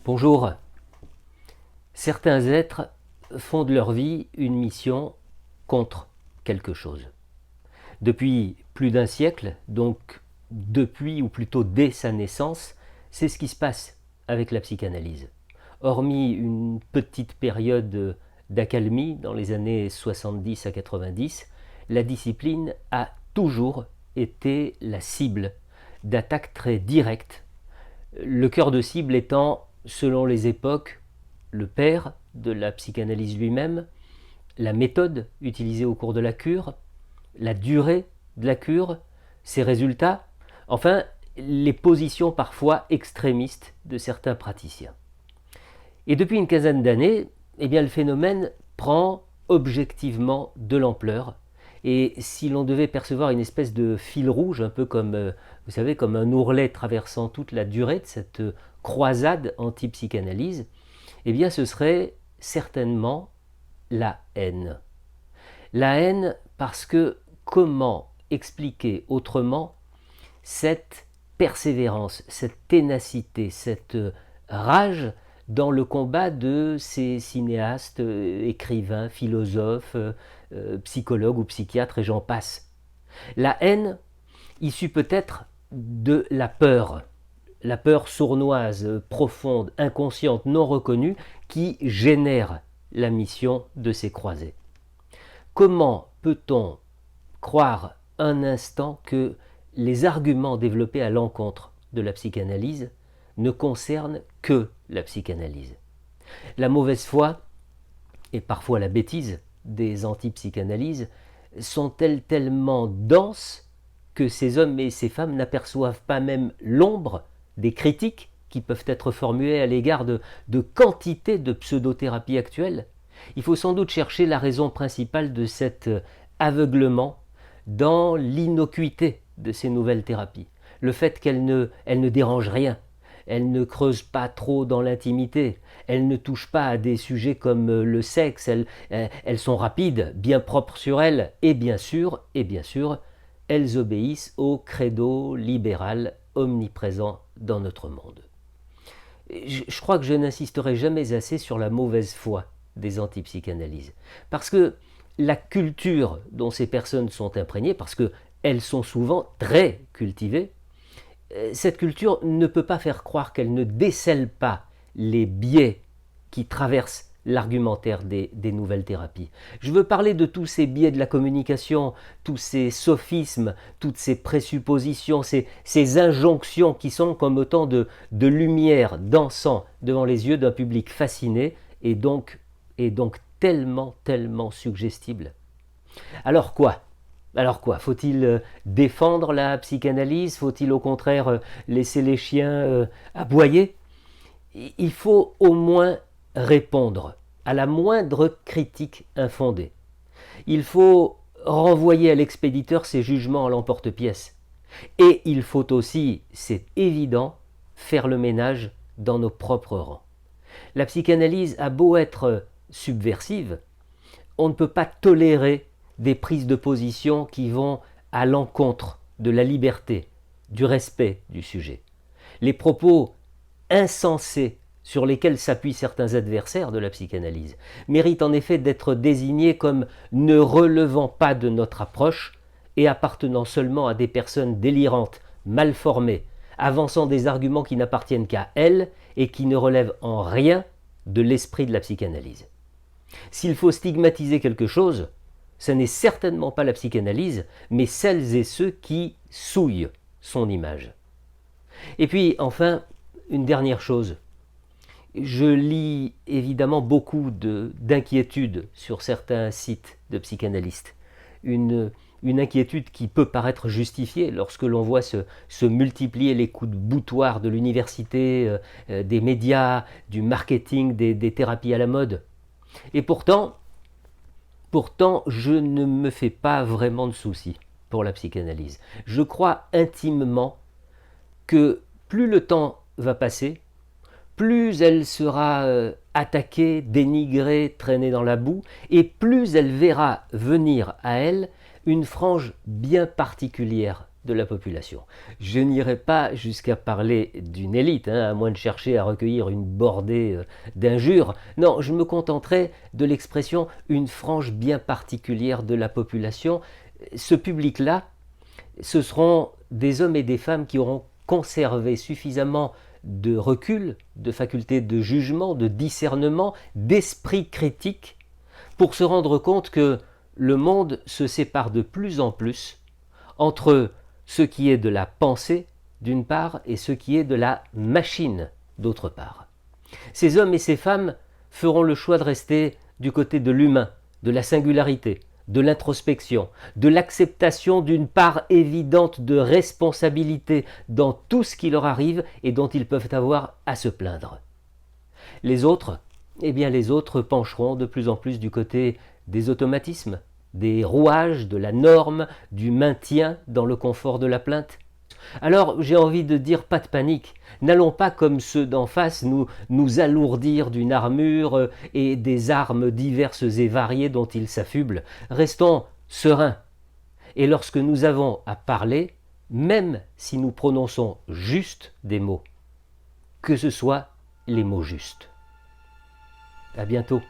Bonjour. Certains êtres font de leur vie une mission contre quelque chose. Depuis plus d'un siècle, donc depuis ou plutôt dès sa naissance, c'est ce qui se passe avec la psychanalyse. Hormis une petite période d'accalmie dans les années 70 à 90, la discipline a toujours été la cible d'attaques très directes, le cœur de cible étant, selon les époques, le père de la psychanalyse lui-même, la méthode utilisée au cours de la cure, la durée de la cure, ses résultats, enfin les positions parfois extrémistes de certains praticiens. Et depuis une quinzaine d'années, le phénomène prend objectivement de l'ampleur. Et si l'on devait percevoir une espèce de fil rouge, un peu comme, vous savez, comme un ourlet traversant toute la durée de cette croisade anti-psychanalyse, ce serait certainement la haine. La haine parce que comment expliquer autrement cette persévérance, cette ténacité, cette rage dans le combat de ces cinéastes, écrivains, philosophes, psychologues ou psychiatres et j'en passe. La haine issue peut-être de la peur sournoise, profonde, inconsciente, non reconnue, qui génère la mission de ces croisés. Comment peut-on croire un instant que les arguments développés à l'encontre de la psychanalyse ne concernent que la psychanalyse? La mauvaise foi et parfois la bêtise des antipsychanalyses sont-elles tellement denses que ces hommes et ces femmes n'aperçoivent pas même l'ombre des critiques qui peuvent être formulées à l'égard de quantité de pseudothérapies actuelles? Il faut sans doute chercher la raison principale de cet aveuglement dans l'innocuité de ces nouvelles thérapies. Le fait qu'elles ne dérangent rien, elles ne creusent pas trop dans l'intimité, elles ne touchent pas à des sujets comme le sexe, elles sont rapides, bien propres sur elles, et bien sûr, elles obéissent au credo libéral omniprésent dans notre monde. Je crois que je n'insisterai jamais assez sur la mauvaise foi des antipsychanalyses, parce que la culture dont ces personnes sont imprégnées, parce qu'elles sont souvent très cultivées, cette culture ne peut pas faire croire qu'elle ne décèle pas les biais qui traversent l'argumentaire des nouvelles thérapies. Je veux parler de tous ces biais de la communication, tous ces sophismes, toutes ces présuppositions, ces injonctions qui sont comme autant de lumière dansant devant les yeux d'un public fasciné et donc tellement suggestible. Alors quoi ? Faut-il défendre la psychanalyse? Faut-il au contraire laisser les chiens aboyer? Il faut au moins répondre à la moindre critique infondée. Il faut renvoyer à l'expéditeur ses jugements à l'emporte-pièce. Et il faut aussi, c'est évident, faire le ménage dans nos propres rangs. La psychanalyse a beau être subversive, on ne peut pas tolérer des prises de position qui vont à l'encontre de la liberté, du respect du sujet. Les propos insensés sur lesquels s'appuient certains adversaires de la psychanalyse méritent en effet d'être désignés comme ne relevant pas de notre approche et appartenant seulement à des personnes délirantes, mal formées, avançant des arguments qui n'appartiennent qu'à elles et qui ne relèvent en rien de l'esprit de la psychanalyse. S'il faut stigmatiser quelque chose, ce n'est certainement pas la psychanalyse, mais celles et ceux qui souillent son image. Et puis, enfin, une dernière chose. Je lis évidemment beaucoup d'inquiétudes sur certains sites de psychanalystes. Une inquiétude qui peut paraître justifiée lorsque l'on voit se multiplier les coups de boutoir de l'université, des médias, du marketing, des thérapies à la mode. Et pourtant, je ne me fais pas vraiment de soucis pour la psychanalyse. Je crois intimement que plus le temps va passer, plus elle sera attaquée, dénigrée, traînée dans la boue, et plus elle verra venir à elle une frange bien particulière de la population. Je n'irai pas jusqu'à parler d'une élite, à moins de chercher à recueillir une bordée d'injures. Non, je me contenterai de l'expression une frange bien particulière de la population. Ce public-là, ce seront des hommes et des femmes qui auront conservé suffisamment de recul, de faculté de jugement, de discernement, d'esprit critique, pour se rendre compte que le monde se sépare de plus en plus entre ce qui est de la pensée, d'une part, et ce qui est de la machine, d'autre part. Ces hommes et ces femmes feront le choix de rester du côté de l'humain, de la singularité, de l'introspection, de l'acceptation d'une part évidente de responsabilité dans tout ce qui leur arrive et dont ils peuvent avoir à se plaindre. Les autres, les autres pencheront de plus en plus du côté des automatismes, des rouages, de la norme, du maintien dans le confort de la plainte. Alors j'ai envie de dire pas de panique, n'allons pas comme ceux d'en face nous alourdir d'une armure et des armes diverses et variées dont ils s'affublent. Restons sereins. Et lorsque nous avons à parler, même si nous prononçons juste des mots, que ce soit les mots justes. À bientôt.